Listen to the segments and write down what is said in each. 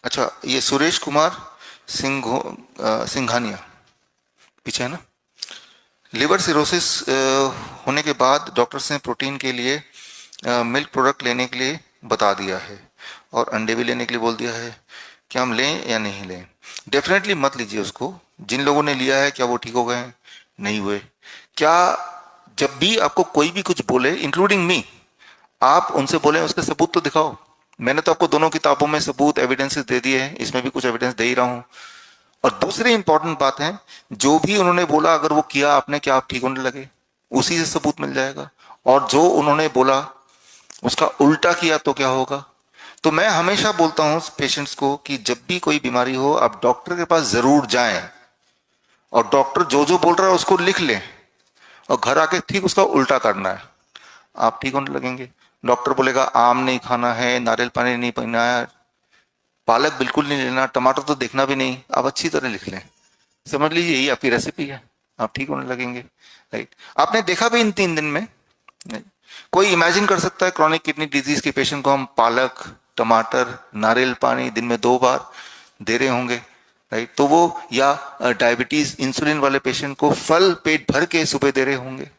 अच्छा, ये सुरेश कुमार सिंघानिया पीछे है ना। लिवर सिरोसिस होने के बाद डॉक्टर्स ने प्रोटीन के लिए मिल्क प्रोडक्ट लेने के लिए बता दिया है और अंडे भी लेने के लिए बोल दिया है। क्या हम लें या नहीं लें? डेफिनेटली मत लीजिए उसको। जिन लोगों ने लिया है क्या वो ठीक हो गए हैं? नहीं हुए। क्या जब भी आपको कोई भी कुछ बोले इंक्लूडिंग मी, आप उनसे बोले उसके सबूत तो दिखाओ। मैंने तो आपको दोनों किताबों में सबूत एविडेंसेस दे दिए हैं, इसमें भी कुछ एविडेंस दे ही रहा हूं। और दूसरी इंपॉर्टेंट बात है, जो भी उन्होंने बोला अगर वो किया आपने, क्या आप ठीक होने लगे, उसी से सबूत मिल जाएगा। और जो उन्होंने बोला उसका उल्टा किया तो क्या होगा? तो मैं हमेशा बोलता हूं पेशेंट्स को कि जब भी कोई बीमारी हो आप डॉक्टर के पास जरूर जाएं, और डॉक्टर जो जो बोल रहा है उसको लिख लें और घर आके ठीक उसका उल्टा करना है, आप ठीक होने लगेंगे। डॉक्टर बोलेगा आम नहीं खाना है, नारियल पानी नहीं पीना है, पालक बिल्कुल नहीं लेना, टमाटर तो देखना भी नहीं, आप अच्छी तरह लिख लें, समझ लीजिए यही आपकी रेसिपी है, आप ठीक होने लगेंगे। राइट? आपने देखा भी इन 3 दिन में। नहीं। कोई इमेजिन कर सकता है क्रॉनिक किडनी डिजीज के पेशेंट को हम पालक, टमाटर, नारियल पानी दिन में 2 बार दे रहे होंगे? राइट? तो वो या डायबिटीज इंसुलिन वाले पेशेंट को फल पेट भर के सुबह दे रहे होंगे।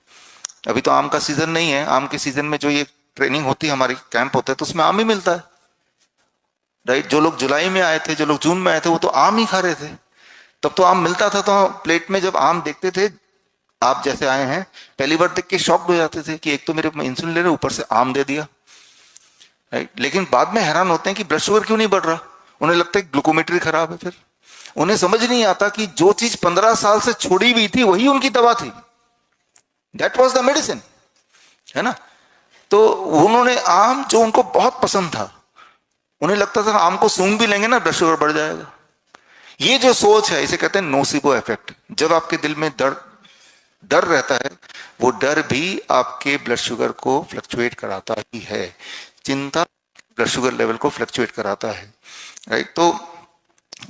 अभी तो आम का सीजन नहीं है, आम के सीजन में जो ये ट्रेनिंग होती है हमारी, कैंप होता है, तो उसमें आम ही मिलता है। राइट? जो लोग जुलाई में आए थे, जो लोग जून में आए थे, वो तो आम ही खा रहे थे। तब तो आम मिलता था, तो प्लेट में जब आम देखते थे, आप जैसे आए हैं पहली बार देख के शॉक्ड हो जाते थे कि एक तो मेरे इंसुलिन ले रहे ऊपर से आम दे दिया। राइट? लेकिन बाद में हैरान होते हैं कि ब्लड शुगर क्यों नहीं बढ़ रहा। उन्हें लगता है ग्लूकोमेट्री खराब है। फिर उन्हें समझ नहीं आता कि जो चीज 15 साल से छोड़ी हुई थी वही उनकी दवा थी। That was the medicine. है ना? तो उन्होंने आम जो उनको बहुत पसंद था, उन्हें लगता था आम को सूंघ भी लेंगे ना ब्लड शुगर बढ़ जाएगा। ये जो सोच है इसे कहते हैं नोसिबो इफेक्ट। जब आपके दिल में डर डर रहता है, वो डर भी आपके ब्लड शुगर को फ्लक्चुएट कराता ही है। चिंता ब्लड शुगर लेवल को फ्लक्चुएट कराता है। राइट? तो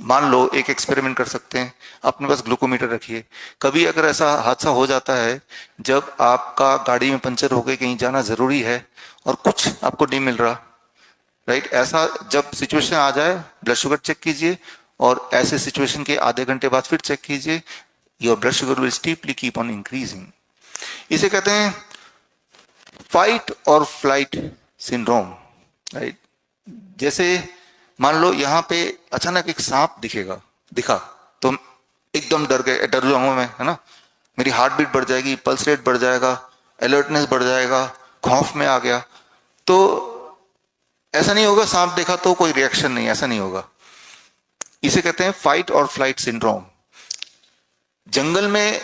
मान लो एक एक्सपेरिमेंट कर सकते हैं, अपने पास ग्लूकोमीटर रखिए। कभी अगर ऐसा हादसा हो जाता है जब आपका गाड़ी में पंचर हो गई, कहीं जाना जरूरी है और कुछ आपको नहीं मिल रहा, राइट? ऐसा जब सिचुएशन आ जाए ब्लड शुगर चेक कीजिए, और ऐसे सिचुएशन के आधे घंटे बाद फिर चेक कीजिए, your blood sugar will steeply keep on increasing. इसे कहते हैं फाइट और फ्लाइट सिंड्रोम। राइट? जैसे मान लो यहाँ पे अचानक एक सांप दिखा, तो एकदम डर जाऊंगा मैं, है ना? मेरी हार्ट बीट बढ़ जाएगी, पल्स रेट बढ़ जाएगा, अलर्टनेस बढ़ जाएगा, खौफ में आ गया। तो ऐसा नहीं होगा सांप देखा तो कोई रिएक्शन नहीं, ऐसा नहीं होगा। इसे कहते हैं फाइट और फ्लाइट सिंड्रोम। जंगल में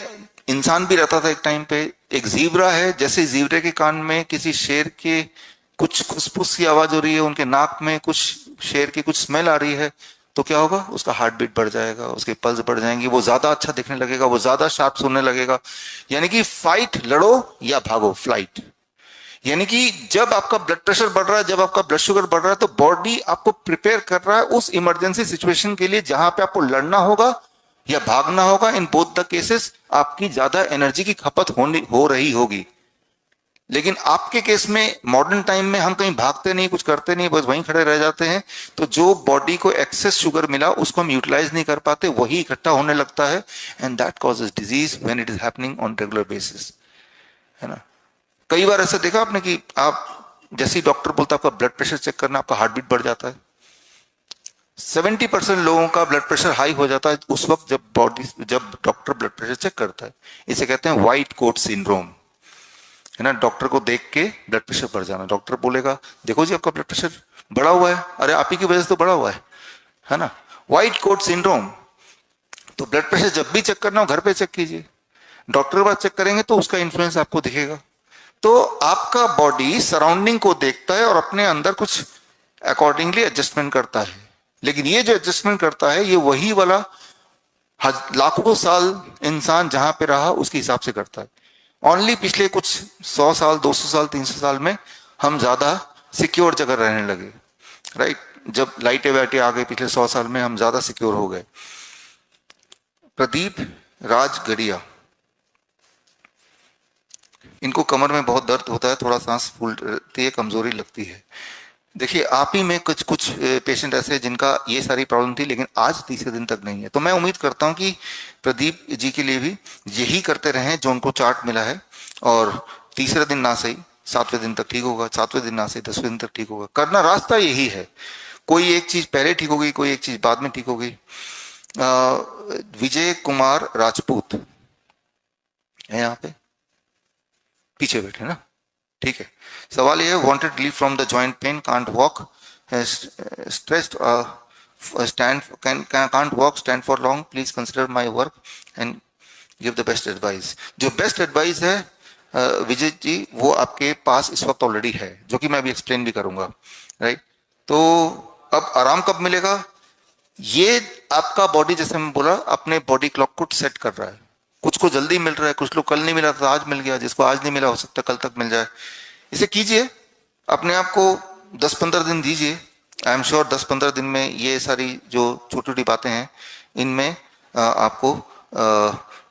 इंसान भी रहता था एक टाइम पे। एक जीब्रा है, जैसे जीब्रे के कान में किसी शेर के कुछ खुसफुस की आवाज हो रही है, उनके नाक में कुछ शेर की कुछ स्मेल आ रही है, तो क्या होगा? उसका हार्ट बीट बढ़ जाएगा, उसके पल्स बढ़ जाएंगे, वो ज्यादा अच्छा दिखने लगेगा, वो ज्यादा शार्प सुनने लगेगा। यानी कि फाइट, लड़ो या भागो, फ्लाइट। यानी कि जब आपका ब्लड प्रेशर बढ़ रहा है, जब आपका ब्लड शुगर बढ़ रहा है, तो बॉडी आपको प्रिपेयर कर रहा है उस इमरजेंसी सिचुएशन के लिए जहां पे आपको लड़ना होगा या भागना होगा। इन बोथ द केसेस आपकी ज्यादा एनर्जी की खपत हो रही होगी। लेकिन आपके केस में मॉडर्न टाइम में हम कहीं भागते नहीं, कुछ करते नहीं, बस वहीं खड़े रह जाते हैं। तो जो बॉडी को एक्सेस शुगर मिला उसको हम यूटिलाइज नहीं कर पाते, वही इकट्ठा होने लगता है, and that causes disease when it is happening on regular basis. है ना? कई बार ऐसा देखा आपने कि आप जैसे ही डॉक्टर बोलता है आपका ब्लड प्रेशर चेक करना, आपका हार्ट बीट बढ़ जाता है। 70% लोगों का ब्लड प्रेशर हाई हो जाता है उस वक्त जब डॉक्टर ब्लड प्रेशर चेक करता है। इसे कहते हैं व्हाइट कोट सिंड्रोम। है ना? डॉक्टर को देख के ब्लड प्रेशर बढ़ जाना। डॉक्टर बोलेगा देखो जी आपका ब्लड प्रेशर बढ़ा हुआ है, अरे आप ही की वजह से तो बढ़ा हुआ है ना? White coat syndrome. तो ब्लड प्रेशर जब भी चेक करना हो घर पे चेक कीजिए, डॉक्टर के पास चेक करेंगे तो उसका इन्फ्लुएंस आपको दिखेगा। तो आपका बॉडी सराउंडिंग को देखता है और अपने अंदर कुछ अकॉर्डिंगली एडजस्टमेंट करता है। लेकिन ये जो एडजस्टमेंट करता है ये वही वाला लाखों साल इंसान जहां पे रहा उसके हिसाब से करता है। ओनली पिछले कुछ 100 साल, 200 साल, 300 साल में हम ज्यादा सिक्योर जगह रहने लगे। राइट? जब लाइटें वाइटें आ गई पिछले 100 साल में हम ज्यादा सिक्योर हो गए। प्रदीप राज गढ़िया, इनको कमर में बहुत दर्द होता है, थोड़ा सांस फूलती है, कमजोरी लगती है। देखिए आप ही में कुछ कुछ पेशेंट ऐसे हैं जिनका ये सारी प्रॉब्लम थी, लेकिन आज तीसरे दिन तक नहीं है। तो मैं उम्मीद करता हूँ कि प्रदीप जी के लिए भी यही करते रहें जो उनको चार्ट मिला है, और तीसरे दिन ना सही 7वें दिन तक ठीक होगा, 7वें दिन ना सही 10वें दिन तक ठीक होगा। करना रास्ता यही है, कोई एक चीज पहले ठीक हो गई, कोई एक चीज बाद में ठीक हो गई। विजय कुमार राजपूत है यहाँ पे, पीछे बैठे ना, ठीक है। सवाल ये है, wanted relief from the joint pain, can't walk, stressed, stand can't walk, stand for long, please consider my work and give the best advice। जो बेस्ट एडवाइस है विजय जी, वो आपके पास इस वक्त ऑलरेडी है, जो कि मैं अभी एक्सप्लेन भी करूंगा, राइट। तो अब आराम कब मिलेगा? ये आपका बॉडी, जैसे मैं बोला, अपने बॉडी क्लॉक को सेट कर रहा है। कुछ को जल्दी मिल रहा है, कुछ लोग कल नहीं मिला था आज मिल गया, जिसको आज नहीं मिला हो सकता कल तक मिल जाए। इसे कीजिए, अपने आप को 10-15 दिन दीजिए। आई एम श्योर 10-15 दिन में ये सारी जो छोटी छोटी बातें हैं, इनमें आपको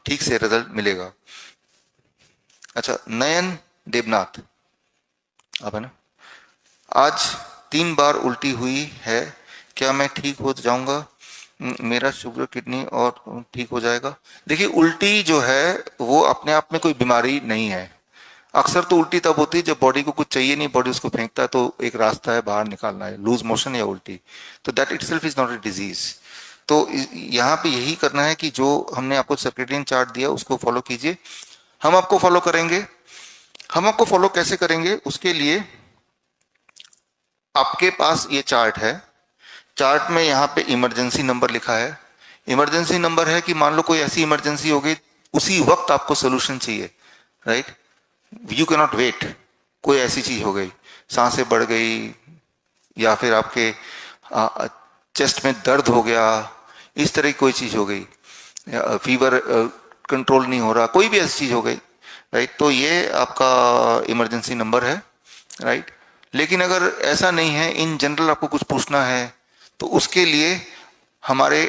ठीक से रिजल्ट मिलेगा। अच्छा, नयन देवनाथ, आप है ना। आज 3 बार उल्टी हुई है, क्या मैं ठीक हो जाऊंगा? मेरा शुगर किडनी और ठीक हो जाएगा? देखिए, उल्टी जो है वो अपने आप में कोई बीमारी नहीं है। अक्सर तो उल्टी तब होती है जब बॉडी को कुछ चाहिए नहीं, बॉडी उसको फेंकता है, तो एक रास्ता है बाहर निकालना है, लूज मोशन या उल्टी। तो that itself is not a disease. तो यहाँ पे यही करना है कि जो हमने आपको सर्केडियन चार्ट दिया उसको फॉलो कीजिए। हम आपको फॉलो करेंगे। हम आपको फॉलो कैसे करेंगे? उसके लिए आपके पास ये चार्ट है। चार्ट में यहाँ पे इमरजेंसी नंबर लिखा है। इमरजेंसी नंबर है कि मान लो कोई ऐसी इमरजेंसी हो गई, उसी वक्त आपको सोल्यूशन चाहिए, right. You can not wait. कोई ऐसी चीज हो गई, सांसें बढ़ गई, या फिर आपके चेस्ट में दर्द हो गया, इस तरह की कोई चीज हो गई, फीवर कंट्रोल नहीं हो रहा, कोई भी ऐसी चीज हो गई, राइट, तो ये आपका इमरजेंसी नंबर है, राइट। लेकिन अगर ऐसा नहीं है, इन जनरल आपको कुछ पूछना है, तो उसके लिए हमारे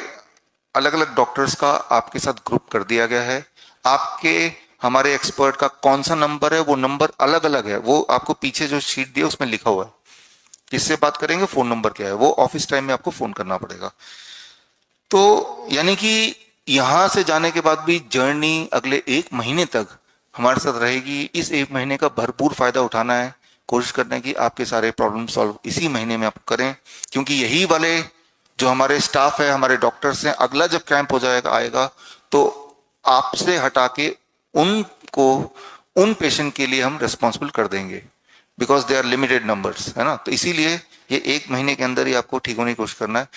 अलग अलग डॉक्टर्स का आपके साथ ग्रुप कर दिया गया है। आपके हमारे एक्सपर्ट का कौन सा नंबर है, वो नंबर अलग अलग है, वो आपको पीछे जो शीट दी है उसमें लिखा हुआ है। किससे बात करेंगे, फोन नंबर क्या है, वो ऑफिस टाइम में आपको फोन करना पड़ेगा। तो यानी कि यहां से जाने के बाद भी जर्नी अगले 1 महीने तक हमारे साथ रहेगी। इस 1 महीने का भरपूर फायदा उठाना है। कोशिश करना है कि आपके सारे प्रॉब्लम सॉल्व इसी महीने में आप करें, क्योंकि यही वाले जो हमारे स्टाफ है, हमारे डॉक्टर्स हैं, अगला जब कैंप हो जाएगा आएगा, तो आपसे हटा के उनको, उन पेशेंट के लिए हम रिस्पॉन्सिबल कर देंगे, because they are limited numbers, है ना। तो इसीलिए ये 1 महीने के अंदर ही आपको ठीक होने की कोशिश करना है।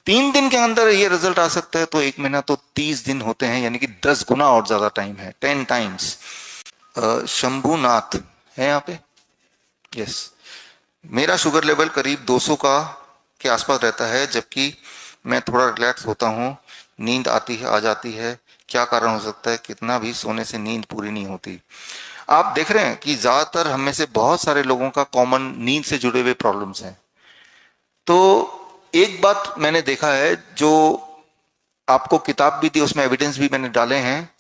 3 दिन के अंदर ये रिजल्ट आ सकता है, तो 1 महीना तो 30 दिन होते हैं, यानी कि 10 गुना और ज्यादा टाइम है, 10 टाइम्स। शंभुनाथ है यहाँ पे, यस। मेरा शुगर लेवल करीब 200 का के आसपास रहता है, जबकि मैं थोड़ा रिलैक्स होता हूँ, नींद आती है, आ जाती है, क्या कारण हो सकता है? कितना भी सोने से नींद पूरी नहीं होती। आप देख रहे हैं कि ज्यादातर हम में से बहुत सारे लोगों का कॉमन नींद से जुड़े हुए प्रॉब्लम्स हैं। तो एक बात मैंने देखा है, जो आपको किताब भी दी उसमें एविडेंस भी मैंने डाले हैं,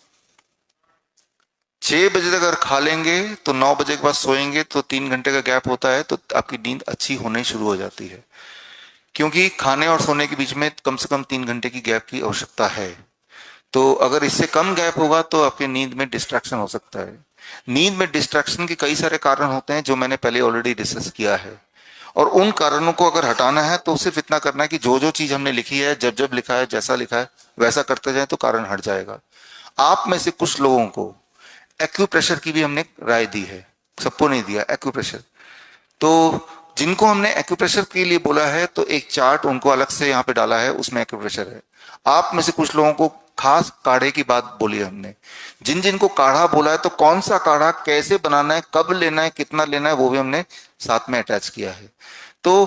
6 बजे तक अगर खा लेंगे तो 9 बजे के बाद सोएंगे, तो 3 घंटे का गैप होता है, तो आपकी नींद अच्छी होने शुरू हो जाती है। क्योंकि खाने और सोने के बीच में कम से कम 3 घंटे की गैप की आवश्यकता है। तो अगर इससे कम गैप होगा तो आपकी नींद में डिस्ट्रैक्शन हो सकता है। नींद में डिस्ट्रैक्शन के कई सारे कारण होते हैं, जो मैंने पहले ऑलरेडी डिस्कस किया है, और उन कारणों को अगर हटाना है तो सिर्फ इतना करना है कि जो जो चीज हमने लिखी है, जब जब लिखा है, जैसा लिखा है वैसा करते जाए, तो कारण हट जाएगा। आप में से कुछ लोगों को एक्यूप्रेशर की भी हमने राय दी है, सबको नहीं दिया एक्यूप्रेशर। तो जिनको हमने एक्यूप्रेशर के लिए बोला है, तो एक चार्ट उनको अलग से यहाँ पे डाला है, उसमें एक्यूप्रेशर है। आप में से कुछ लोगों को खास काढ़े की बात बोली है हमने। जिन जिनको काढ़ा बोला है, तो कौन सा काढ़ा कैसे बनाना है, कब लेना है, कितना लेना है, वो भी हमने साथ में अटैच किया है। तो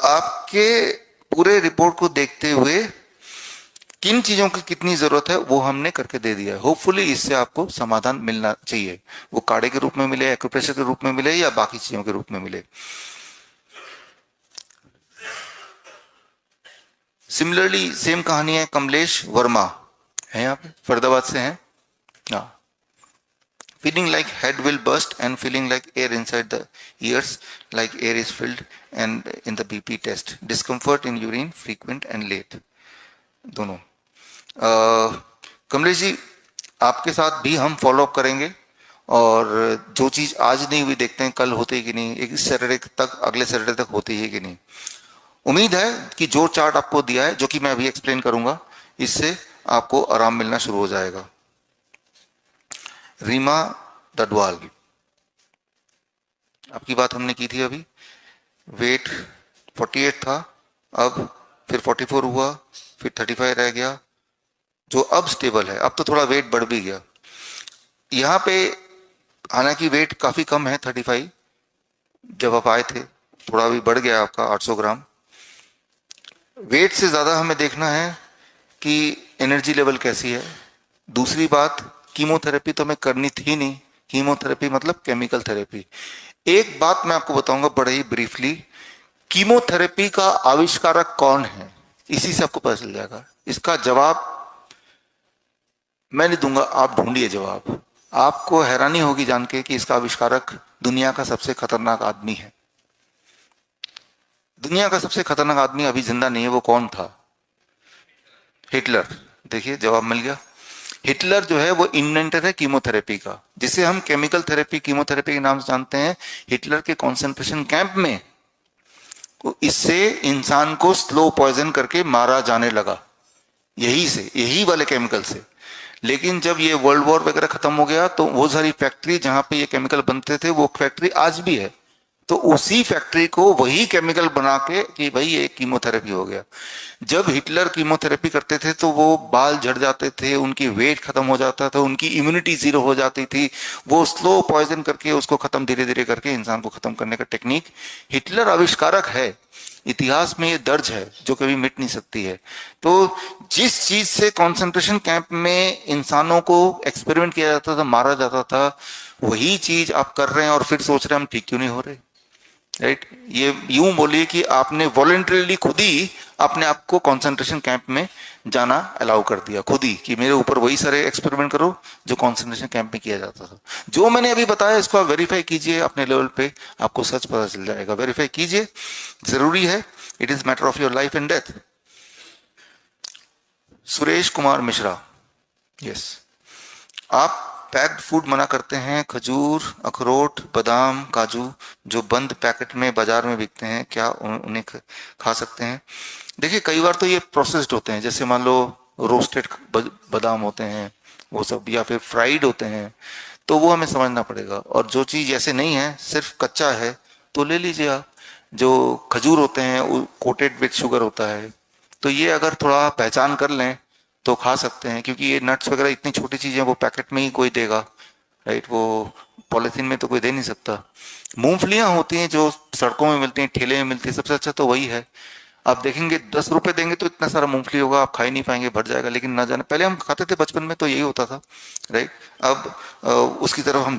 आपके पूरे रिपोर्ट को देखते हुए किन चीजों की कितनी जरूरत है वो हमने करके दे दिया है। होपफुली इससे आपको समाधान मिलना चाहिए, वो काढ़े के रूप में मिले, एक्यूप्रेशर के रूप में मिले, या बाकी चीजों के रूप में मिले। सिमिलरली सेम कहानी है, कमलेश वर्मा है यहाँ पे, फरीदाबाद से हैं। हाँ, feeling like head will burst and feeling like air inside the ears, like air is filled, and in the BP test, discomfort in urine frequent and late, दोनों। कमलेश जी, आपके साथ भी हम फॉलो अप करेंगे, और जो चीज आज नहीं हुई देखते हैं कल होती है कि नहीं, एक सैटरडे तक, अगले सैटरडे तक होती है कि नहीं। उम्मीद है कि जो चार्ट आपको दिया है, जो कि मैं अभी एक्सप्लेन करूंगा, इससे आपको आराम मिलना शुरू हो जाएगा। रीमा डडवाल, आपकी बात हमने की थी अभी। वेट 48 था, अब फिर 44 हुआ, फिर 35 रह गया, जो अब स्टेबल है। अब तो थोड़ा वेट बढ़ भी गया यहाँ पे, हालांकि वेट काफी कम है 35, जब आप आए थे थोड़ा भी बढ़ गया आपका 800 ग्राम। वेट से ज्यादा हमें देखना है कि एनर्जी लेवल कैसी है। दूसरी बात, कीमोथेरेपी तो हमें करनी थी नहीं, कीमोथेरेपी मतलब केमिकल थेरेपी। एक बात मैं आपको बताऊंगा बड़े ही ब्रीफली, कीमोथेरेपी का आविष्कारक कौन है, इसी से आपको पता चल जाएगा। इसका जवाब मैं नहीं दूंगा, आप ढूंढिए जवाब। आपको हैरानी होगी जान के कि इसका आविष्कारक दुनिया का सबसे खतरनाक आदमी है। दुनिया का सबसे खतरनाक आदमी अभी जिंदा नहीं है, वो कौन था? हिटलर। देखिए जवाब मिल गया। हिटलर जो है वो इन्वेंटर है कीमोथेरेपी का, जिसे हम केमिकल थेरेपी, कीमोथेरेपी के नाम से जानते हैं। हिटलर के कॉन्सेंट्रेशन कैंप में इससे इंसान को स्लो पॉइजन करके मारा जाने लगा, यही से, यही वाले केमिकल से। लेकिन जब ये वर्ल्ड वॉर वगैरह खत्म हो गया तो वो सारी फैक्ट्री जहां पे ये केमिकल बनते थे, वो फैक्ट्री आज भी है, तो उसी फैक्ट्री को वही केमिकल बना के कि भाई ये कीमोथेरेपी हो गया। जब हिटलर कीमोथेरेपी करते थे तो वो बाल झड़ जाते थे, उनकी वेट खत्म हो जाता था, उनकी इम्यूनिटी जीरो हो जाती थी। वो स्लो पॉइजन करके उसको खत्म, धीरे धीरे करके इंसान को खत्म करने का टेक्निक हिटलर आविष्कारक है। इतिहास में ये दर्ज है, जो कभी मिट नहीं सकती है। तो जिस चीज से कंसंट्रेशन कैंप में इंसानों को एक्सपेरिमेंट किया जाता था, मारा जाता था, वही चीज आप कर रहे हैं और फिर सोच रहे हैं हम ठीक क्यों नहीं हो रहे, राइट? ये यूं बोलिए कि आपने वॉलंटरीली खुद ही अपने आप को कंसंट्रेशन कैंप में जाना अलाउ कर दिया, खुद ही, कि मेरे ऊपर वही सारे एक्सपेरिमेंट करो जो कंसंट्रेशन कैंप में किया जाता था। जो मैंने अभी बताया इसको आप वेरीफाई कीजिए अपने लेवल पे, आपको सच पता चल जाएगा। वेरीफाई कीजिए, जरूरी है, it is matter of your life and death. Suresh Kumar Mishra, yes, आप पैक्ड फूड मना करते हैं, खजूर, अखरोट, बादाम, काजू, जो बंद पैकेट में बाजार में बिकते हैं, क्या उन्हें खा सकते हैं? देखिए कई बार तो ये प्रोसेस्ड होते हैं, जैसे मान लो रोस्टेड बादाम होते हैं वो सब, या फिर फ्राइड होते हैं, तो वो हमें समझना पड़ेगा। और जो चीज़ ऐसे नहीं है, सिर्फ कच्चा है, तो ले लीजिए आप। जो खजूर होते हैं वो कोटेड विथ शुगर होता है, तो ये अगर थोड़ा पहचान कर लें तो खा सकते हैं, क्योंकि ये नट्स वगैरह इतनी छोटी चीजें वो पैकेट में ही कोई देगा, राइट? वो पॉलिथीन में तो कोई दे नहीं सकता। मूंगफलियां होती हैं जो सड़कों में मिलती हैं, ठेले में मिलती है, सबसे अच्छा तो वही है। आप देखेंगे 10 रुपए देंगे तो इतना सारा मूंगफली होगा, आप खा ही नहीं पाएंगे, भर जाएगा। लेकिन ना जाने, पहले हम खाते थे बचपन में तो यही होता था, राइट? अब उसकी तरफ हम